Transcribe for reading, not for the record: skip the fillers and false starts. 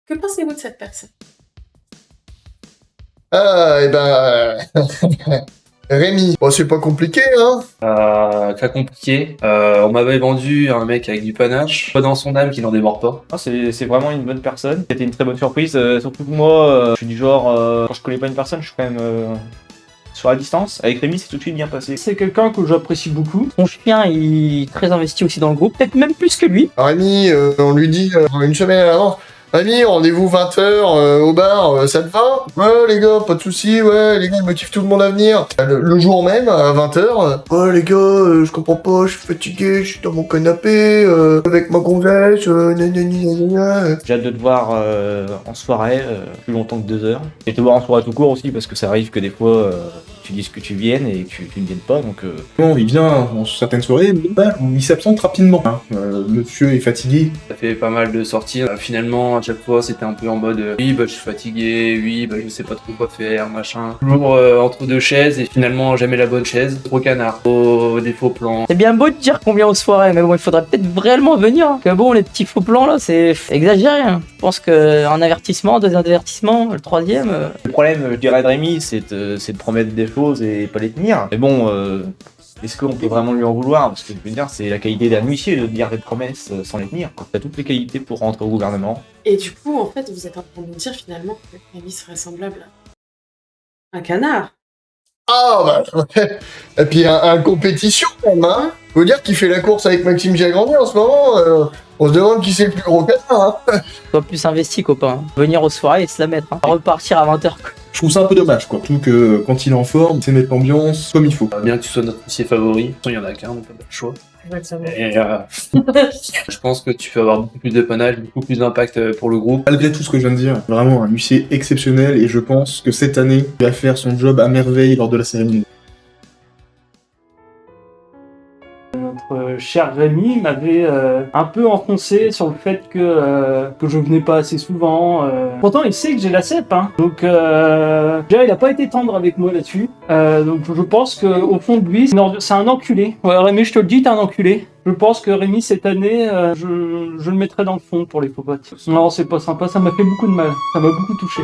Que pensez-vous de cette personne? Ah, et ben... Rémi. Bon, c'est pas compliqué, hein. Cas compliqué. On m'avait vendu un mec avec du panache, pas dans son âme qui n'en démord pas. Ah, c'est vraiment une bonne personne. C'était une très bonne surprise. Surtout que moi, je suis du genre, quand je connais pas une personne, je suis quand même sur la distance. Avec Rémi, c'est tout de suite bien passé. C'est quelqu'un que j'apprécie beaucoup. Mon chien, il est très investi aussi dans le groupe, peut-être même plus que lui. Rémi, on lui dit une semaine à l'avance. Rémi, rendez-vous 20h au bar, ça te va? Ouais, les gars, pas de soucis, ouais, les gars, ils motivent tout le monde à venir. Le jour même, à 20h, ouais, les gars, je comprends pas, je suis fatigué, je suis dans mon canapé, avec ma gonzesse, nanana. J'ai hâte de te voir en soirée, plus longtemps que 2 heures. Et te voir en soirée tout court aussi, parce que ça arrive que des fois, tu dises que tu viennes et que tu ne viennes pas, donc... Bon, il vient dans certaines soirées, mais où il s'absente rapidement. Hein. Monsieur est fatigué. Ça fait pas mal de sorties. Finalement, à chaque fois, c'était un peu en mode oui, bah je suis fatigué, oui, bah je sais pas trop quoi faire, machin. Toujours entre deux chaises et finalement jamais la bonne chaise. Trop canard, des faux plans. C'est bien beau de dire qu'on vient aux soirées, mais bon, il faudrait peut-être vraiment venir. Hein. Que bon, les petits faux plans là, c'est exagéré. Hein. Je pense qu'un avertissement, 2 avertissements, le 3e. Le problème, je dirais, de Rémi, c'est de promettre des choses et pas les tenir. Mais bon, est-ce qu'on peut vraiment lui en vouloir? Parce que je veux dire, c'est la qualité d'un huissier de dire des promesses sans les tenir. T'as toutes les qualités pour rentrer au gouvernement. Et du coup, en fait, vous êtes en train de nous dire finalement que Rémi serait semblable à un canard. Ah, bah, et puis un compétition, même, hein. Faut dire qu'il fait la course avec Maxime Giagrandi en ce moment, on se demande qui c'est le plus gros canard, hein. Sois plus investi, copain. Venir aux soirées et se la mettre. Hein. Repartir à 20h. Je trouve ça un peu dommage, quoi. Surtout que quand il est en forme, c'est mettre l'ambiance comme il faut. Bien que tu sois notre huissier favori. Il y en a qu'un, donc pas le choix. Et je pense que tu peux avoir beaucoup plus de panache, beaucoup plus d'impact pour le groupe. Malgré tout ce que je viens de dire, vraiment un huissier exceptionnel et je pense que cette année, il va faire son job à merveille lors de la cérémonie. Notre cher Rémi m'avait un peu enfoncé sur le fait que je venais pas assez souvent. Pourtant, il sait que j'ai la cèpe, hein. Donc, déjà, il a pas été tendre avec moi là-dessus. Donc, je pense qu'au fond de lui, c'est un enculé. Ouais, Rémi, je te le dis, t'es un enculé. Je pense que Rémi, cette année, je le mettrais dans le fond pour les faux potes. Non, c'est pas sympa, ça m'a fait beaucoup de mal. Ça m'a beaucoup touché.